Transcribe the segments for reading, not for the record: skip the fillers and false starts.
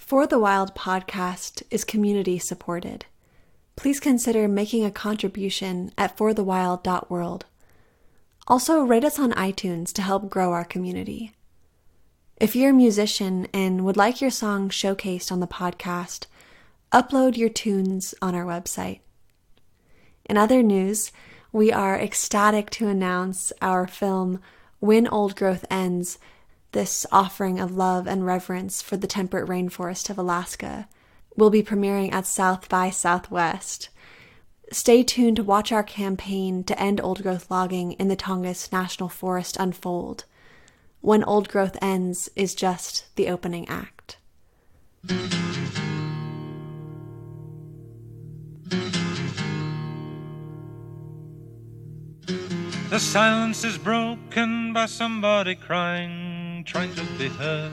For the Wild podcast is community supported. Please consider making a contribution at forthewild.world. Also, rate us on iTunes to help grow our community. If you're a musician and would like your song showcased on the podcast, upload your tunes on our website. In other news, we are ecstatic to announce our film, When Old Growth Ends, this offering of love and reverence for the temperate rainforest of Alaska, will be premiering at South by Southwest. Stay tuned to watch our campaign to end old-growth logging in the Tongass National Forest unfold. When Old Growth Ends is just the opening act. The silence is broken by somebody crying, trying to be heard,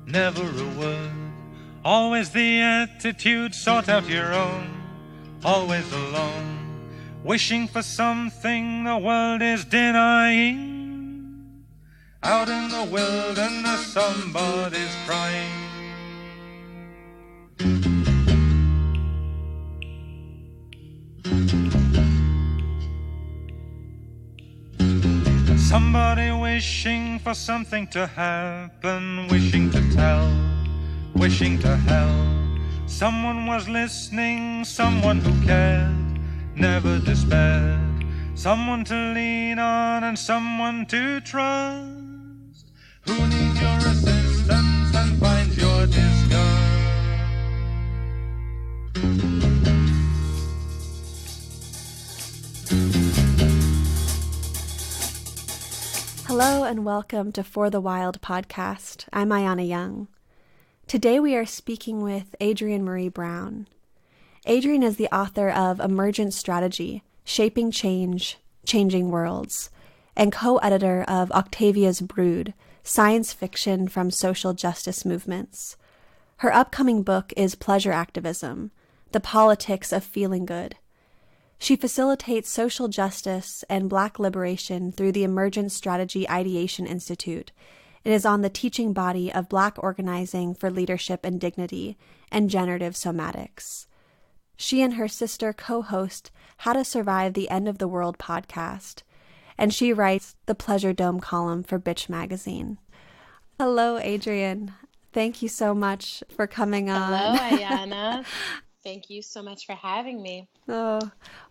never a word. Always the attitude, sort out your own, always alone, wishing for something the world is denying. Out in the wilderness somebody's crying. Somebody wishing for something to happen, wishing to tell, wishing to help. Someone was listening, someone who cared, never despaired. Someone to lean on and someone to trust, who needs your assistance and finds your disgust. Hello and welcome to For the Wild podcast. I'm Ayana Young. Today we are speaking with Adrienne Maree Brown. Adrienne is the author of Emergent Strategy, Shaping Change, Changing Worlds, and co-editor of Octavia's Brood, Science Fiction from Social Justice Movements. Her upcoming book is Pleasure Activism, The Politics of Feeling Good. She facilitates social justice and Black liberation through the Emergent Strategy Ideation Institute. It is on the teaching body of Black organizing for leadership and dignity and generative somatics. She and her sister co-host How to Survive the End of the World podcast, and she writes the Pleasure Dome column for Bitch magazine. Hello, Adrienne. Thank you so much for coming on. Hello, Ayana. Thank you so much for having me. Oh,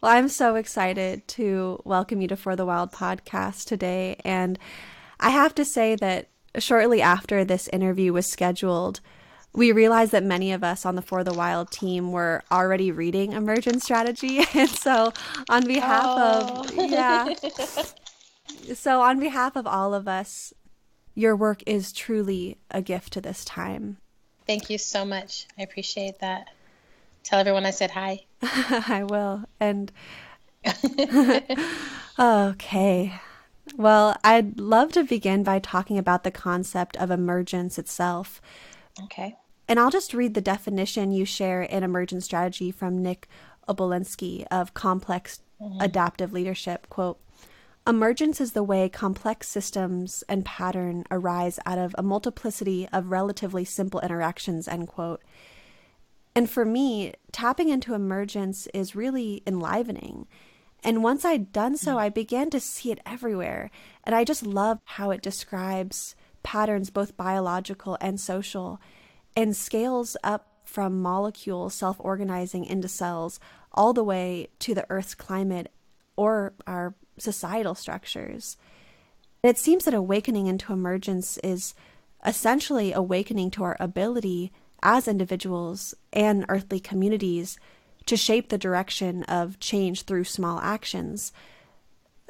well, I'm so excited to welcome you to For the Wild podcast today. And I have to say that shortly after this interview was scheduled, we realized that many of us on the For the Wild team were already reading Emergent Strategy. And so on behalf on behalf of all of us, your work is truly a gift to this time. Thank you so much. I appreciate that. Tell everyone I said hi. I will. And okay. Well, I'd love to begin by talking about the concept of emergence itself. Okay. And I'll just read the definition you share in Emergent Strategy from Nick Obolinski of complex adaptive leadership. Quote, "Emergence is the way complex systems and pattern arise out of a multiplicity of relatively simple interactions," end quote. And for me, tapping into emergence is really enlivening. And once I'd done so, I began to see it everywhere. And I just love how it describes patterns, both biological and social, and scales up from molecules self-organizing into cells all the way to the Earth's climate or our societal structures. It seems that awakening into emergence is essentially awakening to our ability as individuals and earthly communities to shape the direction of change through small actions.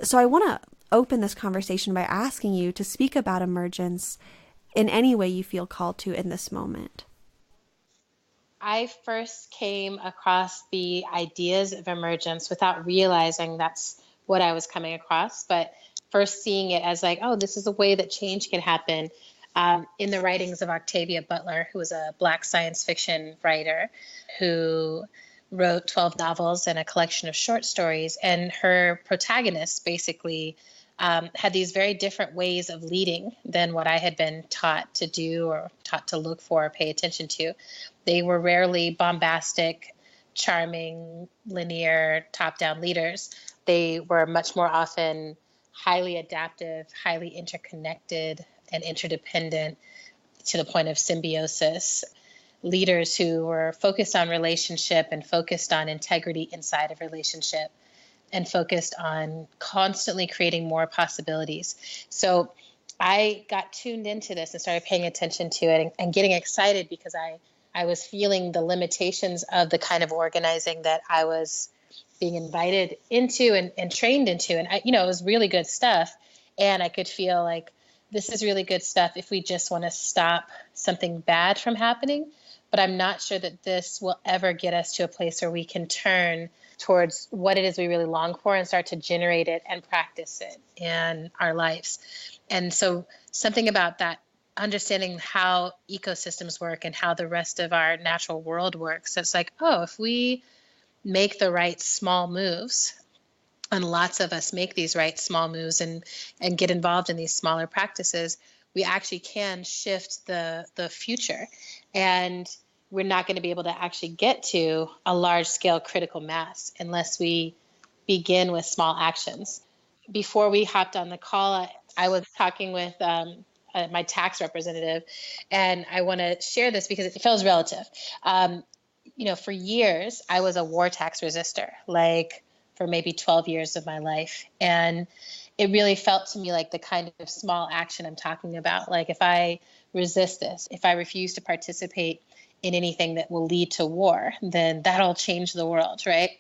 So I want to open this conversation by asking you to speak about emergence in any way you feel called to in this moment. I first came across the ideas of emergence without realizing that's what I was coming across, but first seeing it as like, oh, this is a way that change can happen. In the writings of Octavia Butler, who was a Black science fiction writer who wrote 12 novels and a collection of short stories. And her protagonists basically had these very different ways of leading than what I had been taught to do or taught to look for or pay attention to. They were rarely bombastic, charming, linear, top-down leaders. They were much more often highly adaptive, highly interconnected, and interdependent to the point of symbiosis. Leaders who were focused on relationship and focused on integrity inside of relationship and focused on constantly creating more possibilities. So I got tuned into this and started paying attention to it and getting excited because I was feeling the limitations of the kind of organizing that I was being invited into and trained into. And it was really good stuff. And I could feel like this is really good stuff if we just want to stop something bad from happening. But I'm not sure that this will ever get us to a place where we can turn towards what it is we really long for and start to generate it and practice it in our lives. And so something about that, understanding how ecosystems work and how the rest of our natural world works. It's like, if we make the right small moves, and lots of us make these right small moves and get involved in these smaller practices, we actually can shift the future. And we're not going to be able to actually get to a large scale critical mass unless we begin with small actions. Before we hopped on the call, I was talking with my tax representative, and I want to share this because it feels relative. For years, I was a war tax resistor, like for maybe 12 years of my life. And it really felt to me like the kind of small action I'm talking about. Like if I resist this, if I refuse to participate in anything that will lead to war, then that'll change the world, right?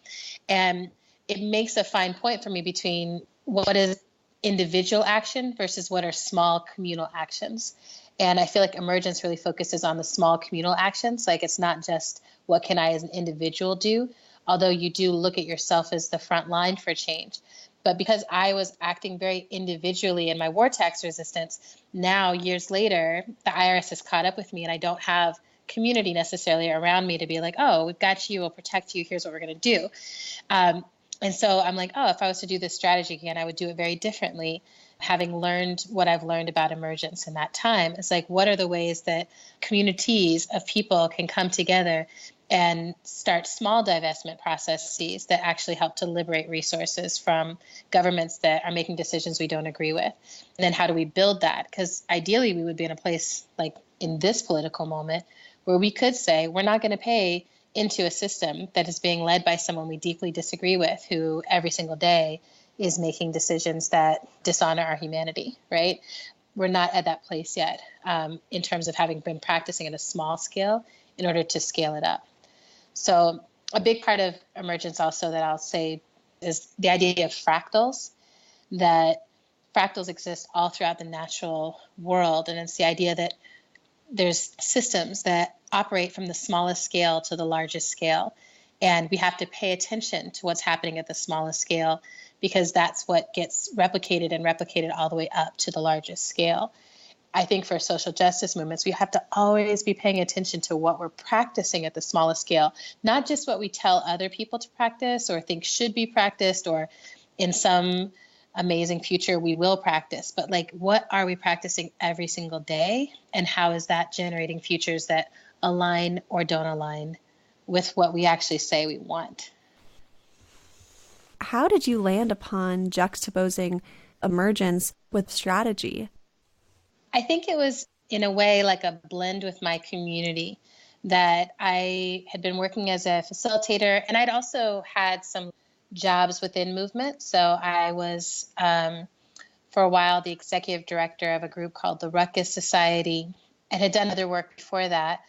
And it makes a fine point for me between what is individual action versus what are small communal actions. And I feel like Emergence really focuses on the small communal actions. Like it's not just what can I as an individual do, although you do look at yourself as the front line for change. But because I was acting very individually in my war tax resistance, now years later, the IRS has caught up with me and I don't have community necessarily around me to be like, we've got you, we'll protect you, here's what we're going to do. And so I'm like, if I was to do this strategy again, I would do it very differently. Having learned what I've learned about Emergence in that time, it's like, what are the ways that communities of people can come together and start small divestment processes that actually help to liberate resources from governments that are making decisions we don't agree with? And then how do we build that? Because ideally, we would be in a place like in this political moment where we could say, we're not going to pay into a system that is being led by someone we deeply disagree with, who every single day is making decisions that dishonor our humanity, right? We're not at that place yet in terms of having been practicing at a small scale in order to scale it up. So a big part of Emergence also that I'll say is the idea of fractals, that fractals exist all throughout the natural world. And it's the idea that there's systems that operate from the smallest scale to the largest scale. And we have to pay attention to what's happening at the smallest scale because that's what gets replicated all the way up to the largest scale. I think for social justice movements, we have to always be paying attention to what we're practicing at the smallest scale, not just what we tell other people to practice or think should be practiced or in some amazing future we will practice, but like what are we practicing every single day and how is that generating futures that align or don't align with what we actually say we want? How did you land upon juxtaposing Emergence with strategy? I think it was in a way like a blend with my community, that I had been working as a facilitator and I'd also had some jobs within movement. So I was, for a while, the executive director of a group called the Ruckus Society and had done other work before that,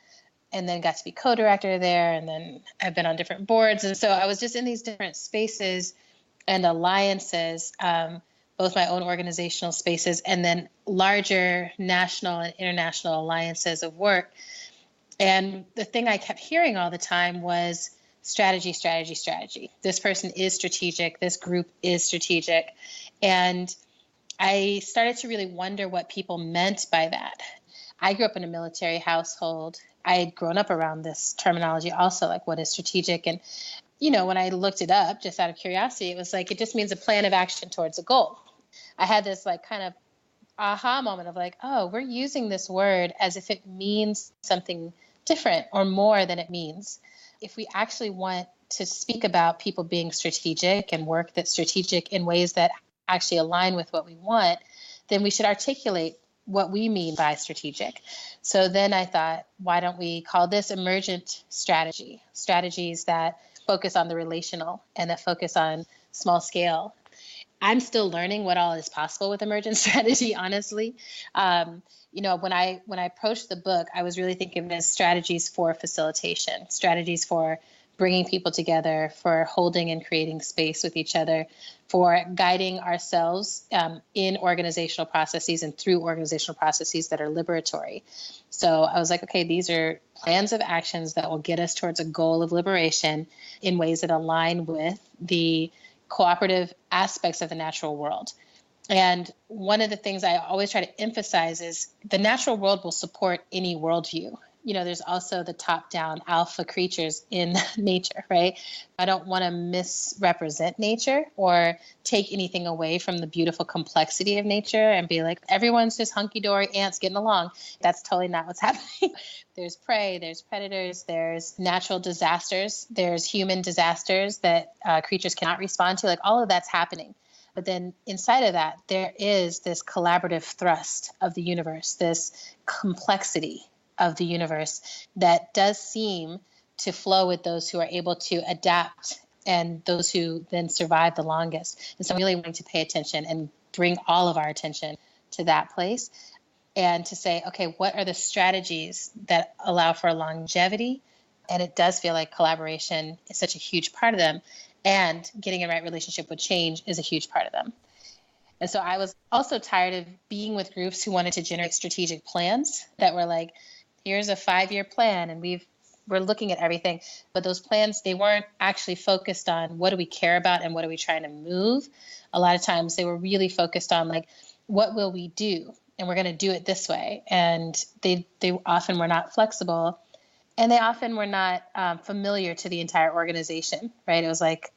and then got to be co-director there. And then I've been on different boards. And so I was just in these different spaces and alliances, both my own organizational spaces and then larger national and international alliances of work. And the thing I kept hearing all the time was strategy, strategy, strategy. This person is strategic. This group is strategic. And I started to really wonder what people meant by that. I grew up in a military household. I had grown up around this terminology also, like what is strategic. And, when I looked it up just out of curiosity, it was like, it just means a plan of action towards a goal. I had this like kind of aha moment of like, oh, we're using this word as if it means something different or more than it means. If we actually want to speak about people being strategic and work that's strategic in ways that actually align with what we want, then we should articulate what we mean by strategic. So then I thought, why don't we call this emergent strategy? Strategies that focus on the relational and that focus on small scale. I'm still learning what all is possible with emergent strategy, honestly. When I approached the book, I was really thinking of it as strategies for facilitation, strategies for bringing people together, for holding and creating space with each other, for guiding ourselves in organizational processes and through organizational processes that are liberatory. So I was like, okay, these are plans of actions that will get us towards a goal of liberation in ways that align with the cooperative aspects of the natural world. And one of the things I always try to emphasize is the natural world will support any worldview. There's also the top-down alpha creatures in nature, right? I don't want to misrepresent nature or take anything away from the beautiful complexity of nature and be like, everyone's just hunky-dory ants getting along. That's totally not what's happening. There's prey, there's predators, there's natural disasters, there's human disasters that creatures cannot respond to. Like all of that's happening. But then inside of that, there is this collaborative thrust of the universe, this complexity of the universe that does seem to flow with those who are able to adapt and those who then survive the longest. And so I'm really wanting to pay attention and bring all of our attention to that place and to say, okay, what are the strategies that allow for longevity? And it does feel like collaboration is such a huge part of them. And getting in right relationship with change is a huge part of them. And so I was also tired of being with groups who wanted to generate strategic plans that were like, here's a 5-year plan and we're looking at everything. But those plans, they weren't actually focused on what do we care about and what are we trying to move. A lot of times they were really focused on like, what will we do? And we're going to do it this way. And they often were not flexible. And they often were not familiar to the entire organization, right? It was like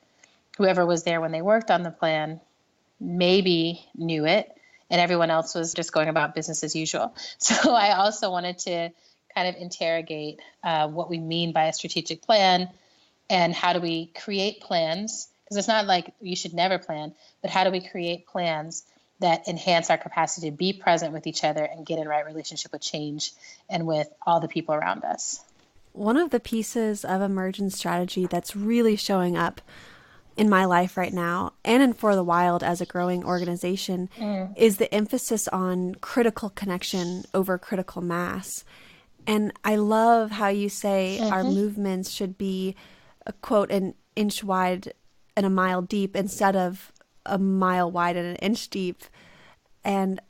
whoever was there when they worked on the plan maybe knew it, and everyone else was just going about business as usual. So I also wanted to kind of interrogate what we mean by a strategic plan and how do we create plans, because it's not like you should never plan, but how do we create plans that enhance our capacity to be present with each other and get in right relationship with change and with all the people around us. One of the pieces of emergent strategy that's really showing up in my life right now and in For the Wild as a growing organization is the emphasis on critical connection over critical mass. And I love how you say our movements should be, quote, an inch wide and a mile deep instead of a mile wide and an inch deep. And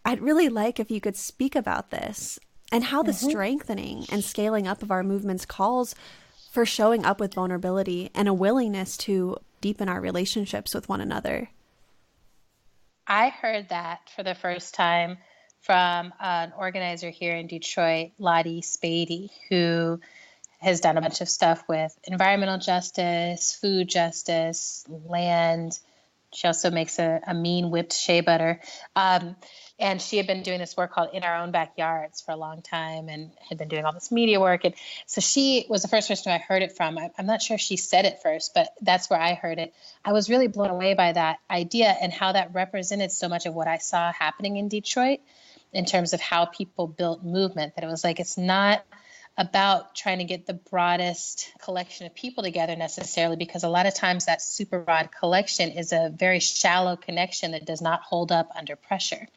I'd really like if you could speak about this and how the strengthening and scaling up of our movements calls for showing up with vulnerability and a willingness to deepen our relationships with one another. I heard that for the first time from an organizer here in Detroit, Lottie Spady, who has done a bunch of stuff with environmental justice, food justice, land. She also makes a mean whipped shea butter. And she had been doing this work called In Our Own Backyards for a long time and had been doing all this media work. And so she was the first person I heard it from. I'm not sure if she said it first, but that's where I heard it. I was really blown away by that idea and how that represented so much of what I saw happening in Detroit in terms of how people built movement, that it was like, it's not about trying to get the broadest collection of people together necessarily, because a lot of times that super broad collection is a very shallow connection that does not hold up under pressure.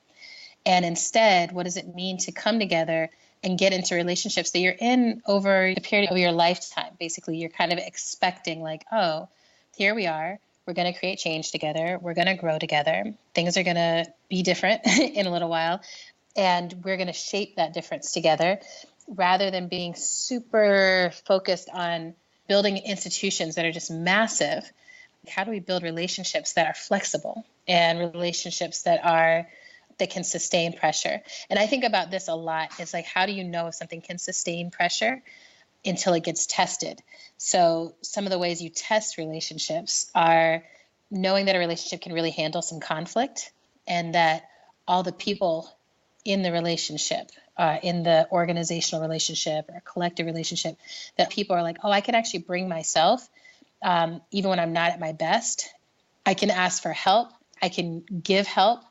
And instead, what does it mean to come together and get into relationships that you're in over the period of your lifetime? Basically, you're kind of expecting like, oh, here we are. We're going to create change together. We're going to grow together. Things are going to be different in a little while. And we're going to shape that difference together rather than being super focused on building institutions that are just massive. How do we build relationships that are flexible and relationships that can sustain pressure? And I think about this a lot. It's like, how do you know if something can sustain pressure until it gets tested? So some of the ways you test relationships are knowing that a relationship can really handle some conflict and that all the people in the relationship, in the organizational relationship or collective relationship, that people are like, oh, I can actually bring myself, even when I'm not at my best. I can ask for help. I can give help.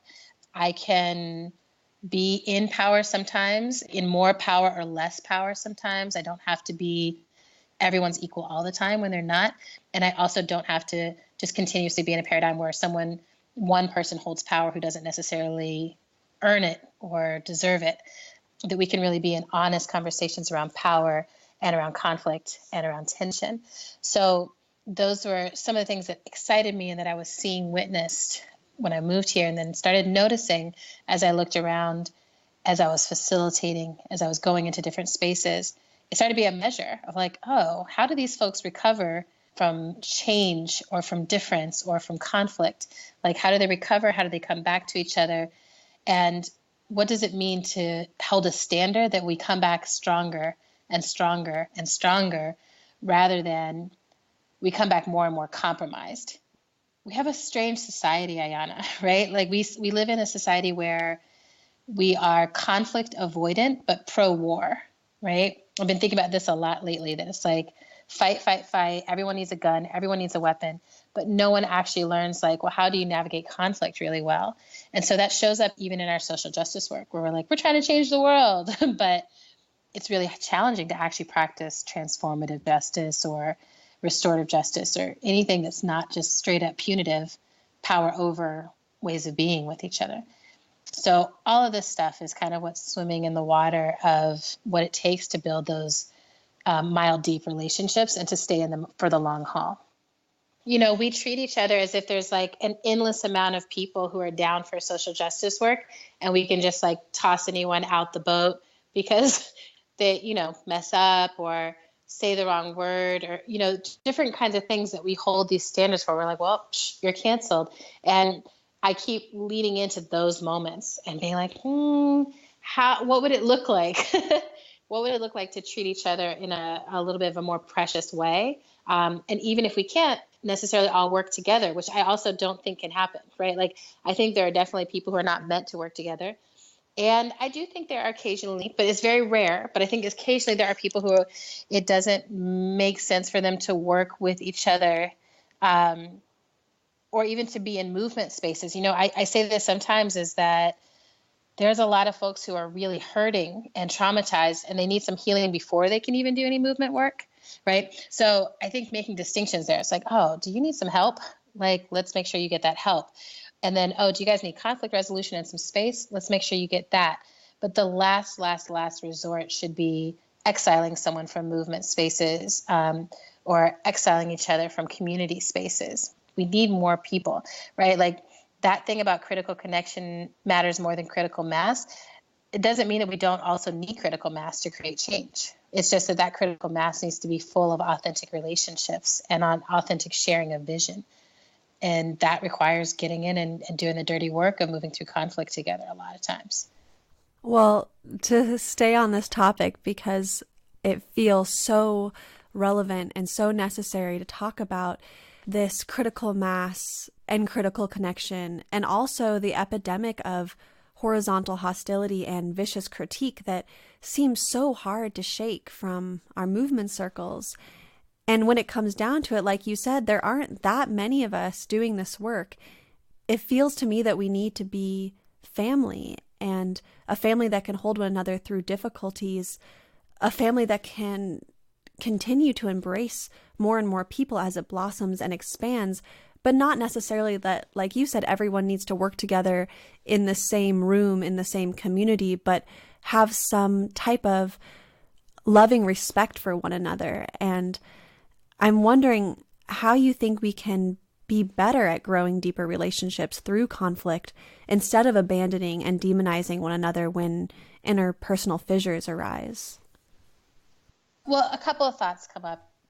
I can be in power sometimes, in more power or less power sometimes. I don't have to be everyone's equal all the time when they're not. And I also don't have to just continuously be in a paradigm where one person holds power who doesn't necessarily earn it or deserve it. That we can really be in honest conversations around power and around conflict and around tension. So those were some of the things that excited me and that I was seeing witnessed when I moved here, and then started noticing as I looked around, as I was facilitating, as I was going into different spaces. It started to be a measure of like, oh, how do these folks recover from change or from difference or from conflict? Like, how do they recover? How do they come back to each other? And what does it mean to hold a standard that we come back stronger and stronger and stronger, rather than we come back more and more compromised? We have a strange society, Ayana, right? Like we live in a society where we are conflict avoidant, but pro-war, right? I've been thinking about this a lot lately, that it's like fight, fight, fight. Everyone needs a gun. Everyone needs a weapon. But no one actually learns like, well, how do you navigate conflict really well? And so that shows up even in our social justice work, where we're like, we're trying to change the world. But it's really challenging to actually practice transformative justice or restorative justice or anything that's not just straight up punitive power over ways of being with each other. So all of this stuff is kind of what's swimming in the water of what it takes to build those mild, deep relationships and to stay in them for the long haul. You know, we treat each other as if there's like an endless amount of people who are down for social justice work, and we can just like toss anyone out the boat because they, you know, mess up or say the wrong word, or, you know, different kinds of things that we hold these standards for. We're like, well, you're canceled. And I keep leading into those moments and being like, what would it look like? What would it look like to treat each other in a little bit of a more precious way? And even if we can't necessarily all work together, which I also don't think can happen, right? Like, I think there are definitely people who are not meant to work together. And I do think there are occasionally, but it's very rare, but I think occasionally there are people who it doesn't make sense for them to work with each other, or even to be in movement spaces. You know, I say this sometimes, is that there's a lot of folks who are really hurting and traumatized, and they need some healing before they can even do any movement work, right? So I think making distinctions there, it's like, oh, do you need some help? Like, let's make sure you get that help. And then, oh, do you guys need conflict resolution and some space? Let's make sure you get that. But the last resort should be exiling someone from movement spaces, or exiling each other from community spaces. We need more people, right? Like, that thing about critical connection matters more than critical mass. It doesn't mean that we don't also need critical mass to create change. It's just that critical mass needs to be full of authentic relationships and on authentic sharing of vision. And that requires getting in and doing the dirty work of moving through conflict together a lot of times. Well, to stay on this topic, because it feels so relevant and so necessary to talk about this critical mass and critical connection, and also the epidemic of horizontal hostility and vicious critique that seems so hard to shake from our movement circles. And when it comes down to it, like you said, there aren't that many of us doing this work. It feels to me that we need to be family, and a family that can hold one another through difficulties, a family that can continue to embrace more and more people as it blossoms and expands, but not necessarily that, like you said, everyone needs to work together in the same room, in the same community, but have some type of loving respect for one another. And I'm wondering how you think we can be better at growing deeper relationships through conflict instead of abandoning and demonizing one another when interpersonal fissures arise. Well, a couple of thoughts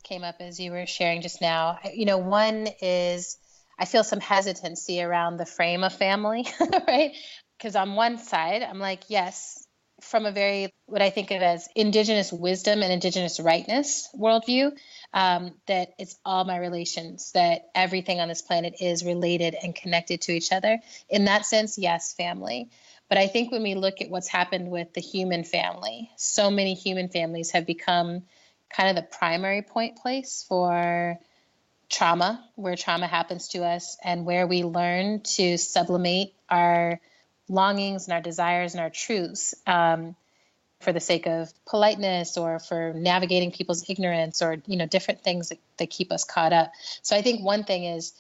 came up as you were sharing just now. You know, one is I feel some hesitancy around the frame of family, right? Because on one side, I'm like, yes, from a very, what I think of as indigenous wisdom and indigenous rightness worldview, that it's all my relations, that everything on this planet is related and connected to each other. In that sense, yes, family. But I think when we look at what's happened with the human family, so many human families have become kind of the primary point place for trauma, where trauma happens to us and where we learn to sublimate our longings and our desires and our truths for the sake of politeness or for navigating people's ignorance or, different things that keep us caught up. So I think one thing is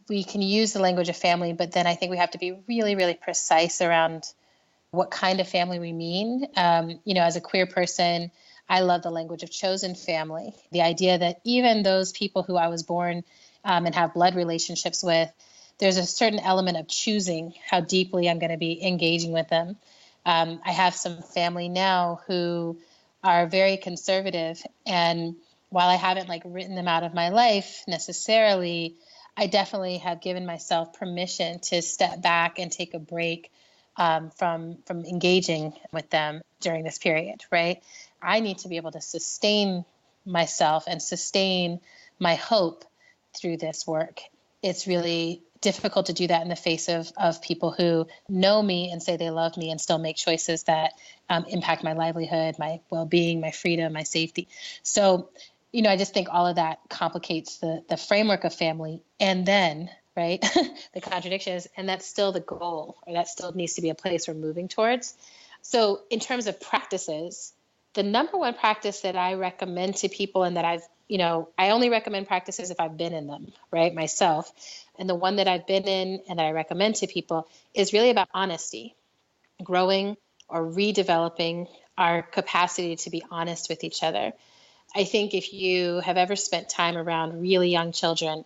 we can use the language of family, but then I think we have to be really, really precise around what kind of family we mean. As a queer person, I love the language of chosen family. The idea that even those people who I was born and have blood relationships with, there's a certain element of choosing how deeply I'm going to be engaging with them. I have some family now who are very conservative, and while I haven't written them out of my life necessarily, I definitely have given myself permission to step back and take a break from engaging with them during this period, right? I need to be able to sustain myself and sustain my hope through this work. It's really difficult to do that in the face of people who know me and say they love me and still make choices that impact my livelihood, my well-being, my freedom, my safety. So, I just think all of that complicates the framework of family. And then, right, the contradiction is, and that's still the goal, or that still needs to be a place we're moving towards. So in terms of practices, the number one practice that I recommend to people, and that I only recommend practices if I've been in them, right, myself. And the one that I've been in and that I recommend to people is really about honesty, growing or redeveloping our capacity to be honest with each other. I think if you have ever spent time around really young children,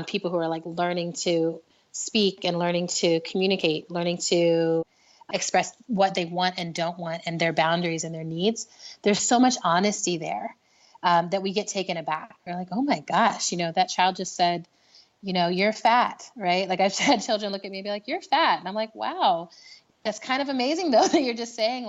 people who are learning to speak and learning to communicate, learning to express what they want and don't want and their boundaries and their needs, there's so much honesty there that we get taken aback. We're like, oh my gosh, that child just said, you're fat, right? I've had children look at me and be like, you're fat. And I'm like, wow, that's kind of amazing though, that you're just saying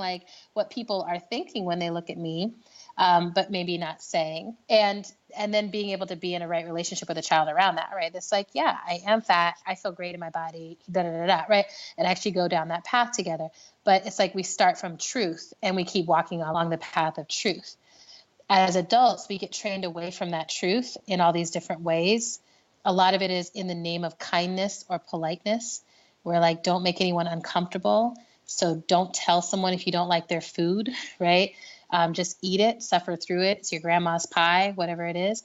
what people are thinking when they look at me. But maybe not saying, and then being able to be in a right relationship with a child around that, right? It's yeah, I am fat. I feel great in my body, right? And actually go down that path together. But it's we start from truth and we keep walking along the path of truth. As adults, we get trained away from that truth in all these different ways. A lot of it is in the name of kindness or politeness. We're don't make anyone uncomfortable. So don't tell someone if you don't like their food, right? Just eat it, suffer through it. It's your grandma's pie, whatever it is.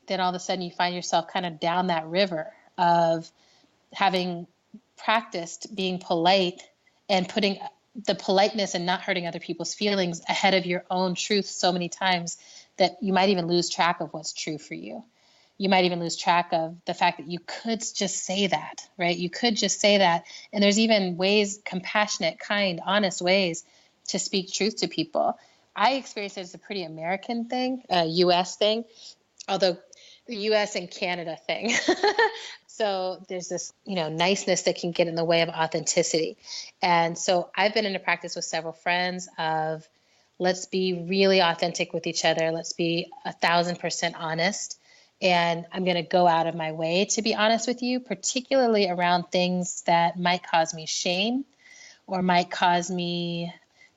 Then all of a sudden you find yourself kind of down that river of having practiced being polite and putting the politeness and not hurting other people's feelings ahead of your own truth so many times that you might even lose track of what's true for you. You might even lose track of the fact that you could just say that, right? You could just say that. And there's even ways, compassionate, kind, honest ways to speak truth to people. I experience it as a pretty American thing, a U.S. thing, although the U.S. and Canada thing. So there's this, niceness that can get in the way of authenticity. And so I've been in a practice with several friends of let's be really authentic with each other. Let's be 1,000% honest. And I'm going to go out of my way to be honest with you, particularly around things that might cause me shame or might cause me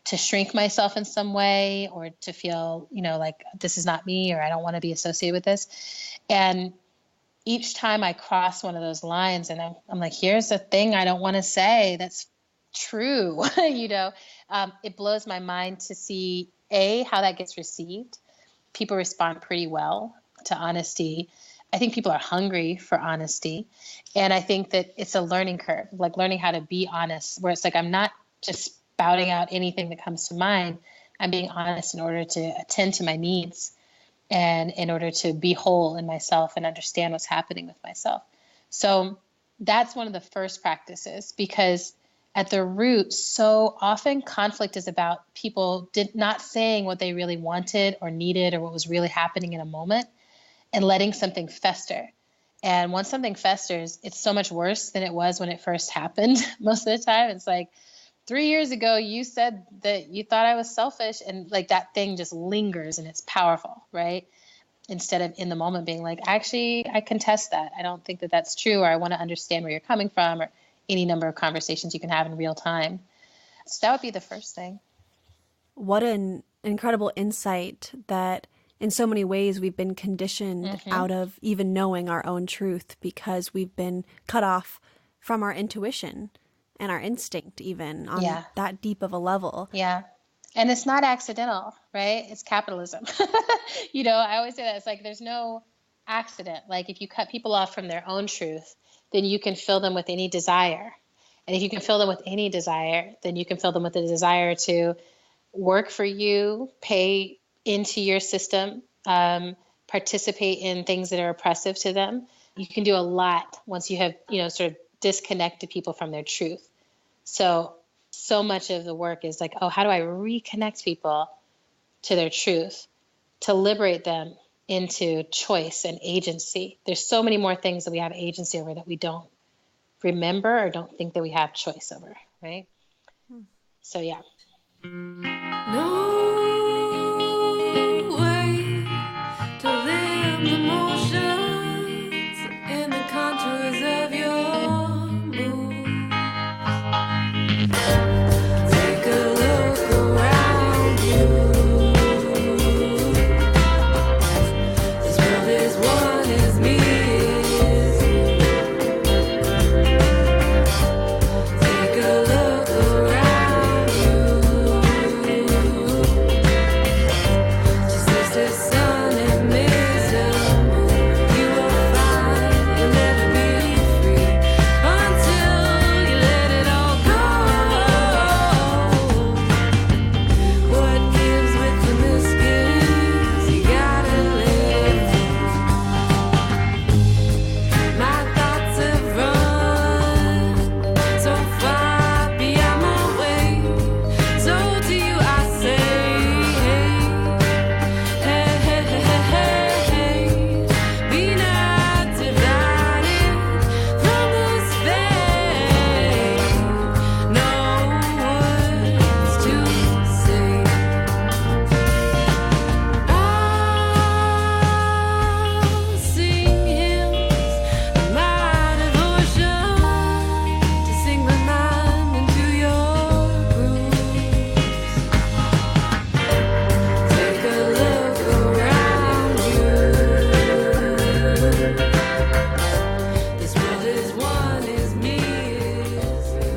to shrink myself in some way or to feel, this is not me or I don't want to be associated with this. And each time I cross one of those lines and I'm like, here's a thing I don't want to say that's true, it blows my mind to see, how that gets received. People respond pretty well to honesty. I think people are hungry for honesty. And I think that it's a learning curve, learning how to be honest, where it's I'm not just spouting out anything that comes to mind. I'm being honest in order to attend to my needs and in order to be whole in myself and understand what's happening with myself. So that's one of the first practices, because at the root, so often conflict is about people not saying what they really wanted or needed or what was really happening in a moment and letting something fester. And once something festers, it's so much worse than it was when it first happened. Most of the time, it's 3 years ago, you said that you thought I was selfish, and like that thing just lingers and it's powerful, right? Instead of in the moment being like, actually, I contest that. I don't think that that's true, or I want to understand where you're coming from, or any number of conversations you can have in real time. So that would be the first thing. What an incredible insight that in so many ways we've been conditioned out of even knowing our own truth because we've been cut off from our intuition and our instinct even on that deep of a level. Yeah. And it's not accidental, right? It's capitalism. I always say that it's like there's no accident. Like if you cut people off from their own truth, then you can fill them with any desire. And if you can fill them with any desire, then you can fill them with a desire to work for you, pay into your system, participate in things that are oppressive to them. You can do a lot once you have, sort of disconnected people from their truth. So much of the work is like, oh, how do I reconnect people to their truth, to liberate them into choice and agency? There's so many more things that we have agency over that we don't remember or don't think that we have choice over, right? So, yeah. No way to live the motions in the contours of your mood. Take a look around you. This world is one, is me, is you. Take a look around you. Just as the sun and miss the moon, you will find you'll never be free until you let it all go. What gives with the misgivings? You gotta live. My thoughts have run so far beyond my way. So to you I say, hey, hey, hey, hey, hey, hey. Be not divided from this fate. No words to say. I'll sing hymns of my devotion to sing my mind into your grooves. Take a look around you. This world is one, is me, is you.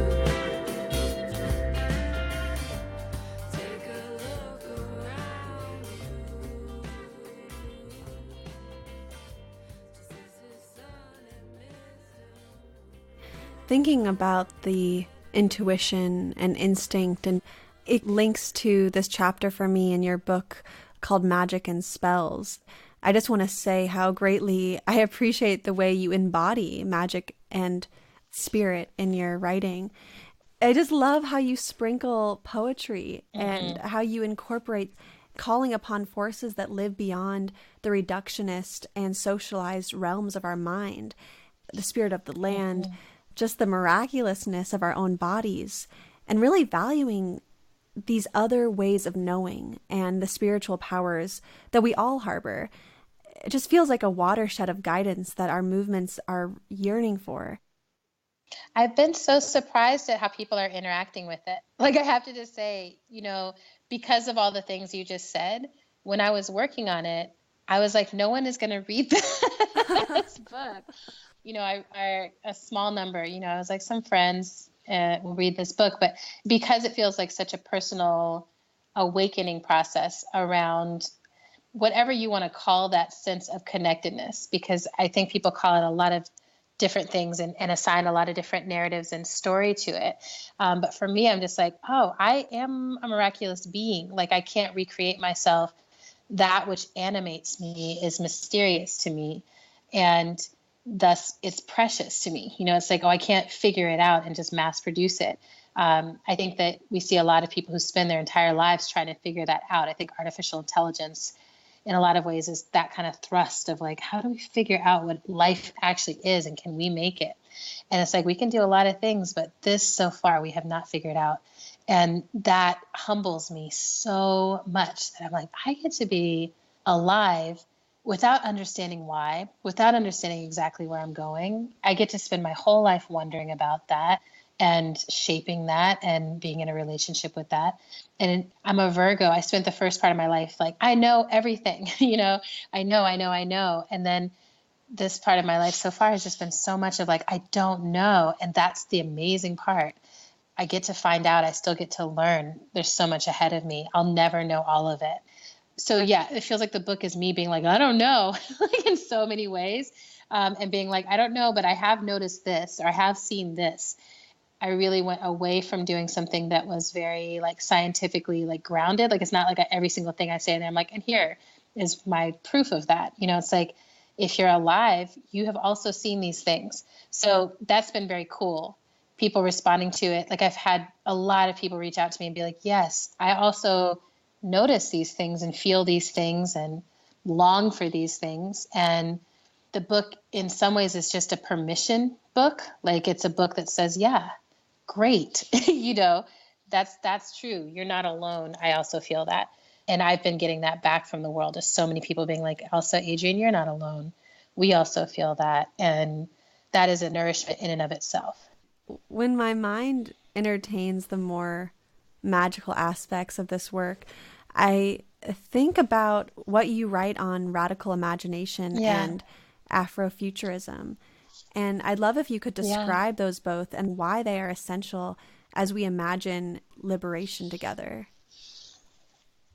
Take a look around you. Just as the sun and mist. Thinking about the intuition and instinct, and it links to this chapter for me in your book called Magic and Spells. I just want to say how greatly I appreciate the way you embody magic and spirit in your writing. I just love how you sprinkle poetry and how you incorporate calling upon forces that live beyond the reductionist and socialized realms of our mind, the spirit of the land, just the miraculousness of our own bodies, and really valuing these other ways of knowing and the spiritual powers that we all harbor. It just feels like a watershed of guidance that our movements are yearning for. I've been so surprised at how people are interacting with it. Like, I have to just say, because of all the things you just said, when I was working on it, I was like, no one is going to read this book. A small number, I was like, some friends will read this book, but because it feels like such a personal awakening process around whatever you want to call that sense of connectedness, because I think people call it a lot of different things and assign a lot of different narratives and story to it. But for me, I'm just like, oh, I am a miraculous being. Like, I can't recreate myself. That which animates me is mysterious to me. And thus it's precious to me. It's like, oh, I can't figure it out and just mass produce it. I think that we see a lot of people who spend their entire lives trying to figure that out. I think artificial intelligence in a lot of ways is that kind of thrust of like, how do we figure out what life actually is and can we make it? And it's like, we can do a lot of things, but this so far we have not figured out. And that humbles me so much that I'm like, I get to be alive without understanding why, without understanding exactly where I'm going. I get to spend my whole life wondering about that and shaping that and being in a relationship with that. And I'm a Virgo. I spent the first part of my life like, I know everything, I know. And then this part of my life so far has just been so much of like, I don't know. And that's the amazing part. I get to find out. I still get to learn. There's so much ahead of me. I'll never know all of it. So yeah, it feels like the book is me being like, I don't know, like in so many ways, and being like, I don't know, but I have noticed this, or I have seen this. I really went away from doing something that was very like scientifically like grounded. Like, it's not like every single thing I say and I'm like, and here is my proof of that. It's like, if you're alive, you have also seen these things. So that's been very cool. People responding to it. Like, I've had a lot of people reach out to me and be like, yes, I also notice these things and feel these things and long for these things. And the book in some ways is just a permission book. Like, it's a book that says, yeah, great. That's true. You're not alone. I also feel that. And I've been getting that back from the world. There's so many people being like, also, Adrienne, you're not alone. We also feel that. And that is a nourishment in and of itself. When my mind entertains the more magical aspects of this work, I think about what you write on radical imagination and afrofuturism. And I'd love if you could describe those both and why they are essential as we imagine liberation together.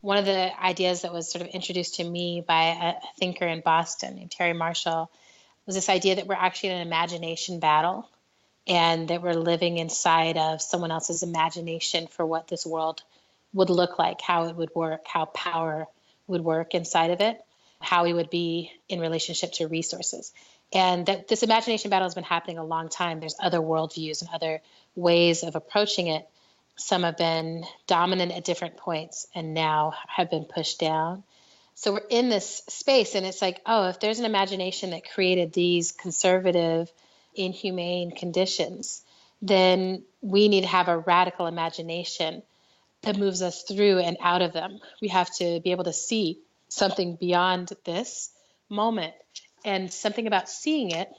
One of the ideas that was sort of introduced to me by a thinker in Boston named Terry Marshall was this idea that we're actually in an imagination battle, and that we're living inside of someone else's imagination for what this world would look like, how it would work, how power would work inside of it, how we would be in relationship to resources. And that this imagination battle has been happening a long time. There's other worldviews and other ways of approaching it. Some have been dominant at different points and now have been pushed down. So we're in this space, and it's like, oh, if there's an imagination that created these conservative, inhumane conditions, then we need to have a radical imagination that moves us through and out of them. We have to be able to see something beyond this moment. And something about seeing it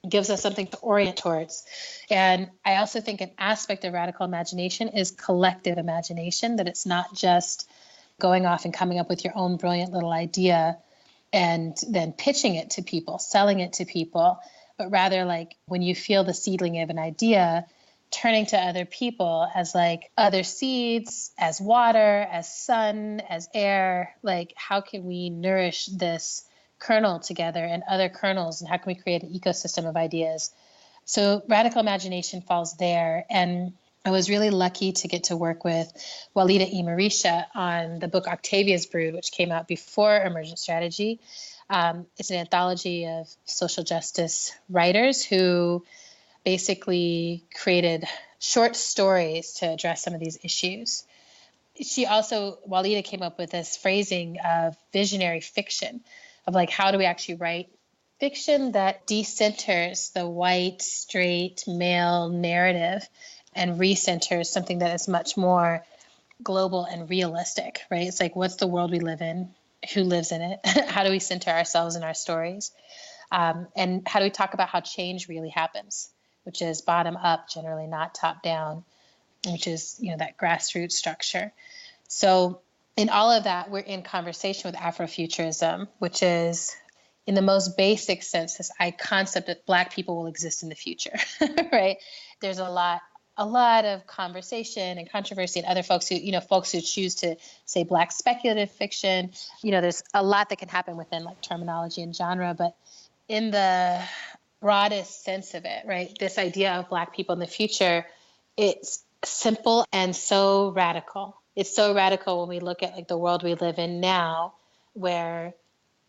gives us something to orient towards. And I also think an aspect of radical imagination is collective imagination, that it's not just going off and coming up with your own brilliant little idea and then pitching it to people, selling it to people, but rather like when you feel the seedling of an idea, turning to other people as like other seeds, as water, as sun, as air, like how can we nourish this kernel together and other kernels, and how can we create an ecosystem of ideas? So radical imagination falls there. And I was really lucky to get to work with Walida E. Marisha on the book Octavia's Brood, which came out before Emergent Strategy. It's an anthology of social justice writers who basically created short stories to address some of these issues. She also, Walida came up with this phrasing of visionary fiction, of like, how do we actually write fiction that decenters the white, straight, male narrative and recenters something that is much more global and realistic, right? It's like, what's the world we live in? Who lives in it? How do we center ourselves in our stories? And how do we talk about how change really happens, which is bottom up, generally not top down, which is, that grassroots structure. So in all of that, we're in conversation with Afrofuturism, which is, in the most basic sense, this concept that Black people will exist in the future, right? There's a lot of conversation and controversy, and other folks who choose to say Black speculative fiction. There's a lot that can happen within like terminology and genre, but in the broadest sense of it, right? This idea of Black people in the future, it's simple and so radical. It's so radical when we look at like the world we live in now, where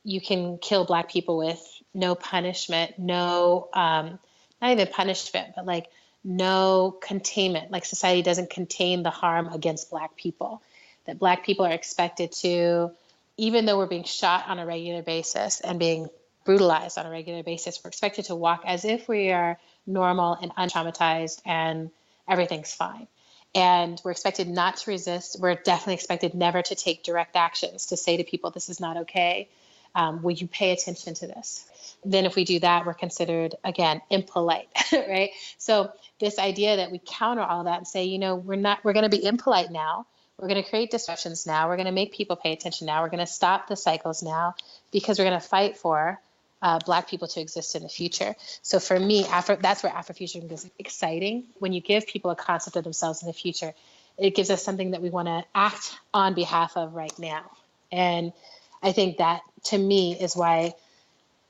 you can kill Black people with no punishment, no, not even punishment, but like no containment. Like society doesn't contain the harm against Black people, that Black people are expected to, even though we're being shot on a regular basis and being brutalized on a regular basis. We're expected to walk as if we are normal and untraumatized and everything's fine. And we're expected not to resist. We're definitely expected never to take direct actions, to say to people, this is not okay. Will you pay attention to this? Then if we do that, we're considered, again, impolite, right? So this idea that we counter all that and say, you know, we're going to be impolite now. We're going to create disruptions now. We're going to make people pay attention now. We're going to stop the cycles now because we're going to fight for Black people to exist in the future. So for me, that's where Afrofuturism is exciting. When you give people a concept of themselves in the future, it gives us something that we want to act on behalf of right now. And I think that, to me, is why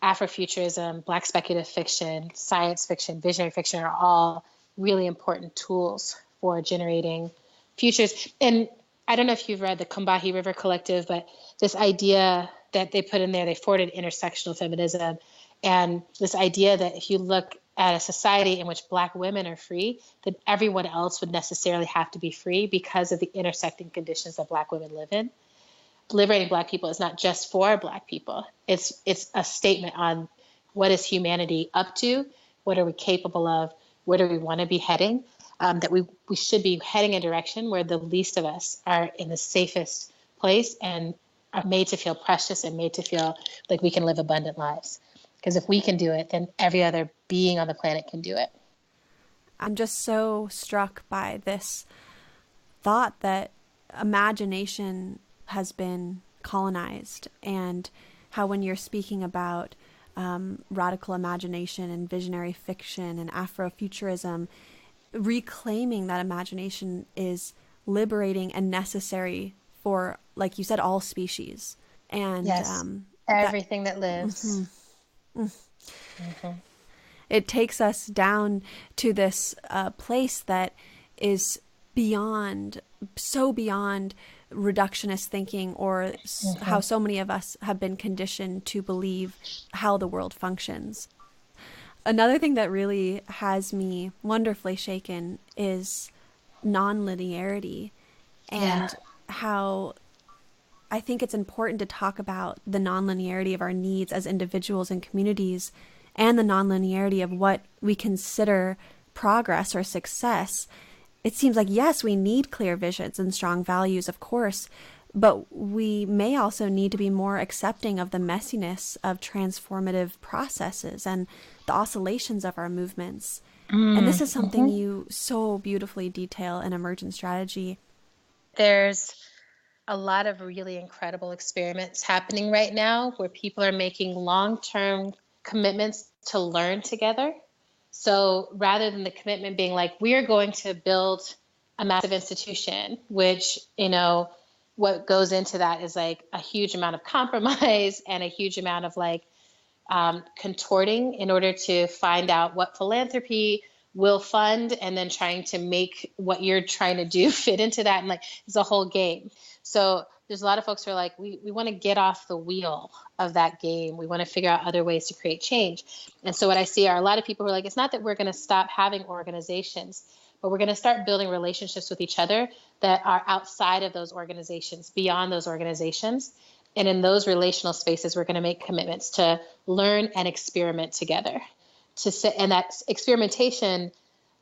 Afrofuturism, Black speculative fiction, science fiction, visionary fiction are all really important tools for generating futures. And I don't know if you've read the Combahee River Collective, but this idea that they put in there, they forwarded intersectional feminism. And this idea that if you look at a society in which Black women are free, then everyone else would necessarily have to be free because of the intersecting conditions that Black women live in. Liberating Black people is not just for Black people. It's a statement on what is humanity up to, what are we capable of, where do we want to be heading, that we should be heading in a direction where the least of us are in the safest place and are made to feel precious and made to feel like we can live abundant lives. Because if we can do it, then every other being on the planet can do it. I'm just so struck by this thought that imagination has been colonized, and how when you're speaking about radical imagination and visionary fiction and Afrofuturism, reclaiming that imagination is liberating and necessary for, like you said, all species. And yes, everything that lives. It takes us down to this place that is so beyond reductionist thinking, or how so many of us have been conditioned to believe how the world functions. Another thing that really has me wonderfully shaken is non-linearity, and how I think it's important to talk about the non-linearity of our needs as individuals and communities, and the non-linearity of what we consider progress or success. It seems like, yes, we need clear visions and strong values, of course, but we may also need to be more accepting of the messiness of transformative processes and the oscillations of our movements. And this is something you so beautifully detail in Emergent Strategy. There's a lot of really incredible experiments happening right now where people are making long-term commitments to learn together. So rather than the commitment being like, we are going to build a massive institution, which, you know, what goes into that is like a huge amount of compromise and a huge amount of like contorting in order to find out what philanthropy will fund, and then trying to make what you're trying to do fit into that. And like, it's a whole game. So there's a lot of folks who are like, we want to get off the wheel of that game. We want to figure out other ways to create change. And so what I see are a lot of people who are like, it's not that we're going to stop having organizations, but we're going to start building relationships with each other that are outside of those organizations, beyond those organizations. And in those relational spaces, we're going to make commitments to learn and experiment together. And that experimentation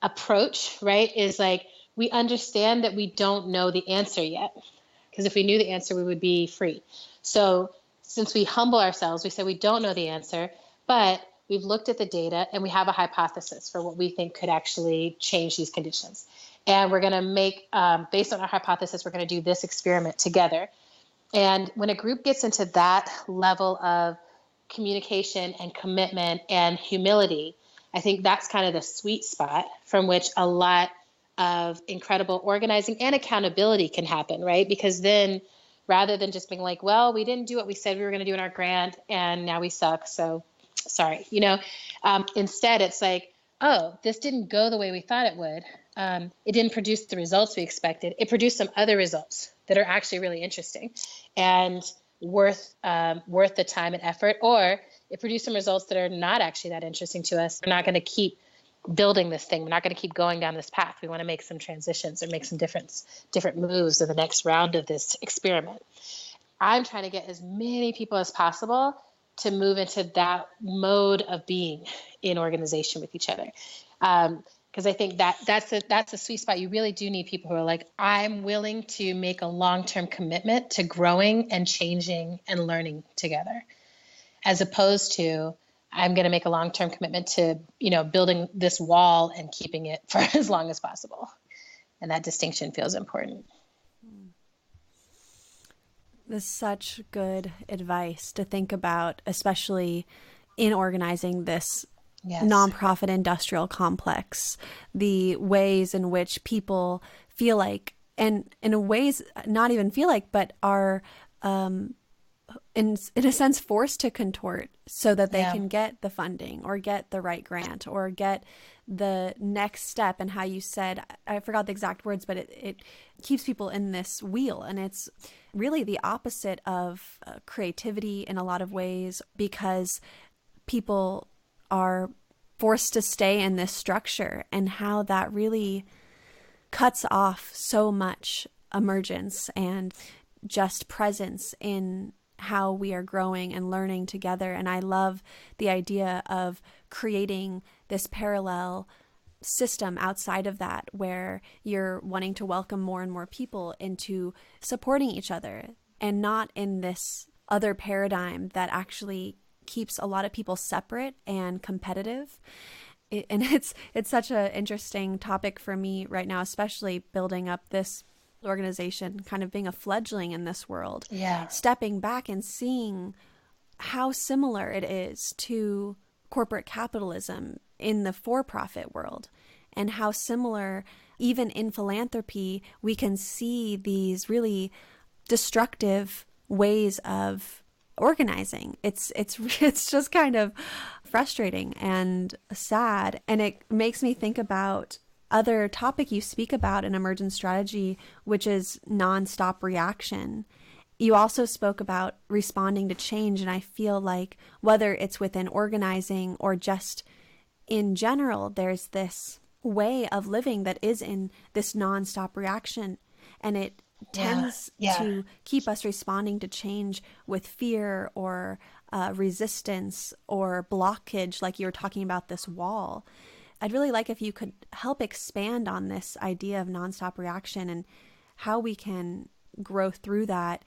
approach, right, is like, we understand that we don't know the answer yet. Because if we knew the answer, we would be free. So since we humble ourselves, we say we don't know the answer, but we've looked at the data and we have a hypothesis for what we think could actually change these conditions. And we're going to make, based on our hypothesis, we're going to do this experiment together. And when a group gets into that level of communication and commitment and humility, I think that's kind of the sweet spot from which a lot of incredible organizing and accountability can happen, right? Because then rather than just being like, well, we didn't do what we said we were going to do in our grant and now we suck, so sorry, you know, instead it's like, oh, this didn't go the way we thought it would. It didn't produce the results we expected. It produced some other results that are actually really interesting and worth the time and effort, or it produced some results that are not actually that interesting to us. We're not going to keep building this thing. We're not going to keep going down this path. We want to make some transitions or make some different moves in the next round of this experiment. I'm trying to get as many people as possible to move into that mode of being in organization with each other. Because I think that's a sweet spot. You really do need people who are like, I'm willing to make a long-term commitment to growing and changing and learning together, as opposed to I'm going to make a long-term commitment to, building this wall and keeping it for as long as possible. And that distinction feels important. This is such good advice to think about, especially in organizing this nonprofit industrial complex, the ways in which people feel like, and in ways not even feel like, but are in a sense forced to contort so that they can get the funding or get the right grant or get the next step. And how you said, I forgot the exact words, but it keeps people in this wheel. And it's really the opposite of creativity in a lot of ways, because people are forced to stay in this structure, and how that really cuts off so much emergence and just presence in how we are growing and learning together. And I love the idea of creating this parallel system outside of that, where you're wanting to welcome more and more people into supporting each other, and not in this other paradigm that actually keeps a lot of people separate and competitive. And it's such an interesting topic for me right now, especially building up this organization, kind of being a fledgling in this world, stepping back and seeing how similar it is to corporate capitalism in the for-profit world, and how similar even in philanthropy we can see these really destructive ways of organizing. It's just kind of frustrating and sad, and it makes me think about other topic you speak about in Emergent Strategy, which is nonstop reaction. You also spoke about responding to change, and I feel like whether it's within organizing or just in general, there's this way of living that is in this nonstop reaction, and it tends to keep us responding to change with fear or resistance or blockage, like you were talking about this wall. I'd really like if you could help expand on this idea of nonstop reaction and how we can grow through that,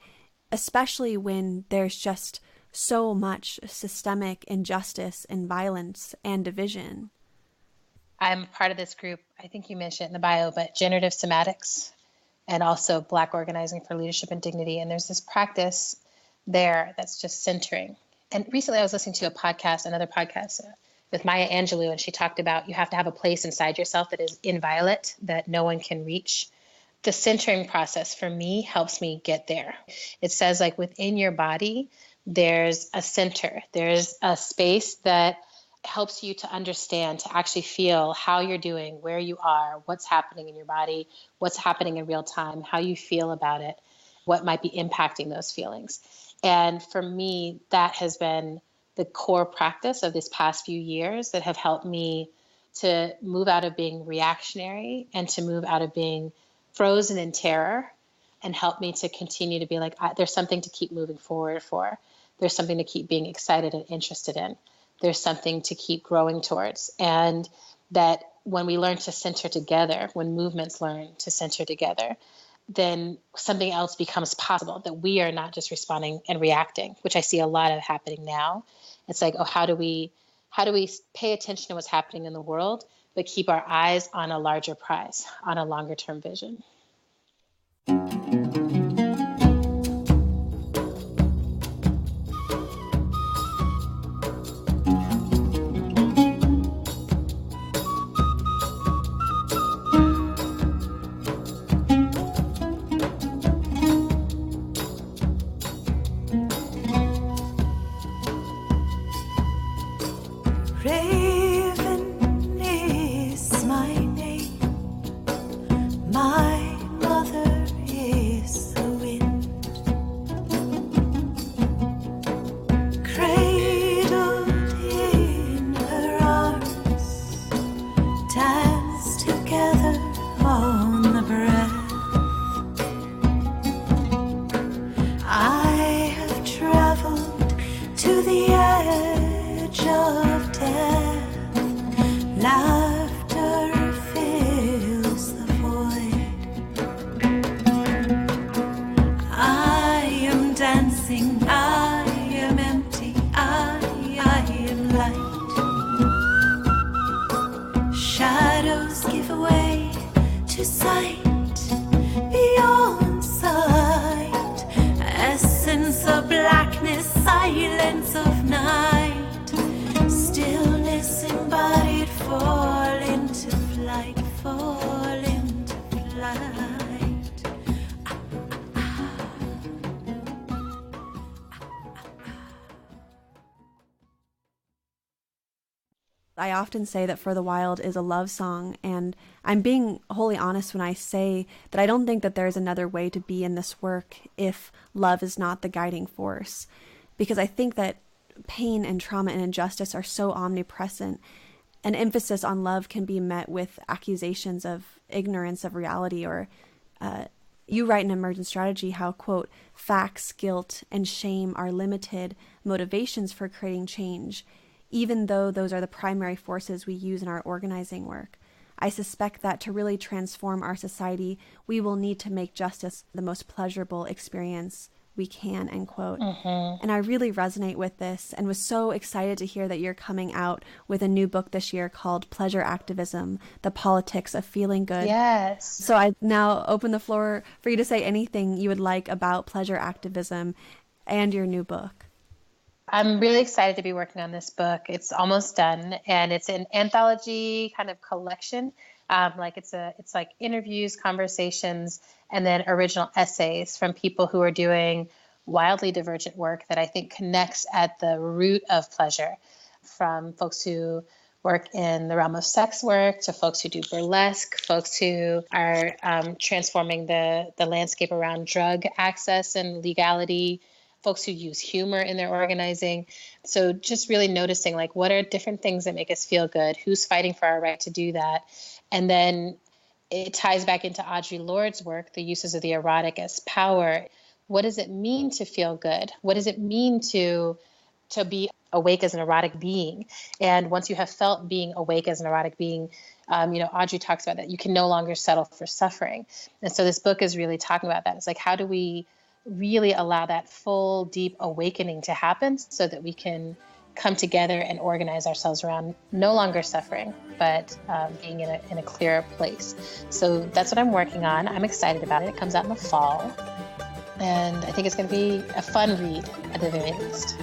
especially when there's just so much systemic injustice and violence and division. I'm part of this group. I think you mentioned it in the bio, but generative somatics, and also Black Organizing for Leadership and Dignity. And there's this practice there that's just centering. And recently I was listening to another podcast with Maya Angelou, and she talked about you have to have a place inside yourself that is inviolate, that no one can reach. The centering process for me helps me get there. It says, like, within your body, there's a center. There's a space that helps you to understand, to actually feel how you're doing, where you are, what's happening in your body, what's happening in real time, how you feel about it, what might be impacting those feelings. And for me, that has been the core practice of this past few years that have helped me to move out of being reactionary and to move out of being frozen in terror, and help me to continue to be like, there's something to keep moving forward for. There's something to keep being excited and interested in. There's something to keep growing towards. And that when we learn to center together, when movements learn to center together, then something else becomes possible, that we are not just responding and reacting, which I see a lot of happening now. It's like, how do we pay attention to what's happening in the world, but keep our eyes on a larger prize, on a longer term vision? Raven is my name. My mother is the edge of death, laughter fills the void. I am dancing, I am empty, I am light. Shadows give way to sight, beyond sight. Essence of blackness, silence of night. Stillness embodied, fall into flight, fall into flight. I often say that For the Wild is a love song, and I'm being wholly honest when I say that I don't think that there's another way to be in this work if love is not the guiding force. Because I think that pain and trauma and injustice are so omnipresent. An emphasis on love can be met with accusations of ignorance of reality, or you write in Emergent Strategy how, quote, facts, guilt, and shame are limited motivations for creating change, even though those are the primary forces we use in our organizing work. I suspect that to really transform our society, we will need to make justice the most pleasurable experience we can, end quote. And I really resonate with this and was so excited to hear that you're coming out with a new book this year called Pleasure Activism, The Politics of Feeling Good. Yes. So I now open the floor for you to say anything you would like about pleasure activism and your new book. I'm really excited to be working on this book. It's almost done, and it's an anthology kind of collection. It's like interviews, conversations, and then original essays from people who are doing wildly divergent work that I think connects at the root of pleasure, from folks who work in the realm of sex work to folks who do burlesque, folks who are transforming the landscape around drug access and legality, folks who use humor in their organizing. So just really noticing, like, what are different things that make us feel good? Who's fighting for our right to do that? And then it ties back into Audre Lorde's work, the uses of the erotic as power. What does it mean to feel good? What does it mean to be awake as an erotic being? And once you have felt being awake as an erotic being, Audre talks about that you can no longer settle for suffering. And so this book is really talking about that. It's like, how do we really allow that full, deep awakening to happen so that we can come together and organize ourselves around no longer suffering, but being in a clearer place. So that's what I'm working on. I'm excited about it. It comes out in the fall, and I think it's going to be a fun read at the very least.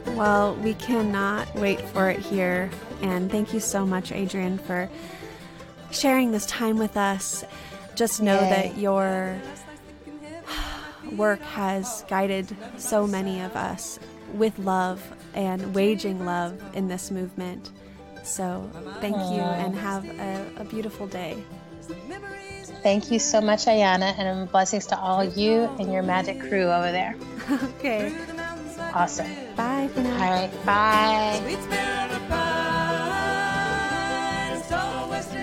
Well, we cannot wait for it here, and thank you so much, Adrienne, for sharing this time with us. Just know that your work has guided so many of us with love and waging love in this movement. So thank you, and have a beautiful day. Thank you so much, Ayana, and blessings to all you and your magic crew over there. Okay. Awesome. Bye for now. All right. Bye.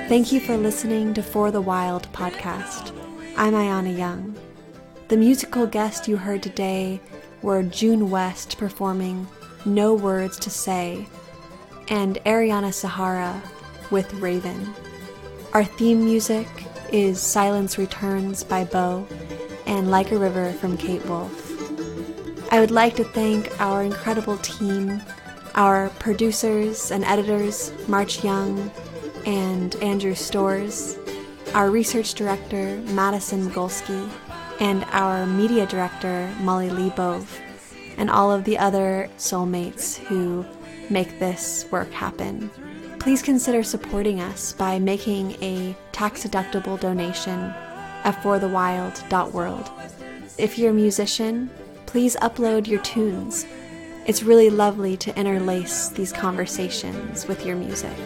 Thank you for listening to For the Wild podcast. I'm Ayana Young. The musical guests you heard today were June West performing No Words to Say and Ariana Sahara with Raven. Our theme music is Silence Returns by Bo and Like a River from Kate Wolf. I would like to thank our incredible team, our producers and editors, March Young and Andrew Storrs, our research director, Madison Migulski, and our media director, Molly Lee Bove, and all of the other soulmates who make this work happen. Please consider supporting us by making a tax-deductible donation at forthewild.world. If you're a musician, please upload your tunes. It's really lovely to interlace these conversations with your music.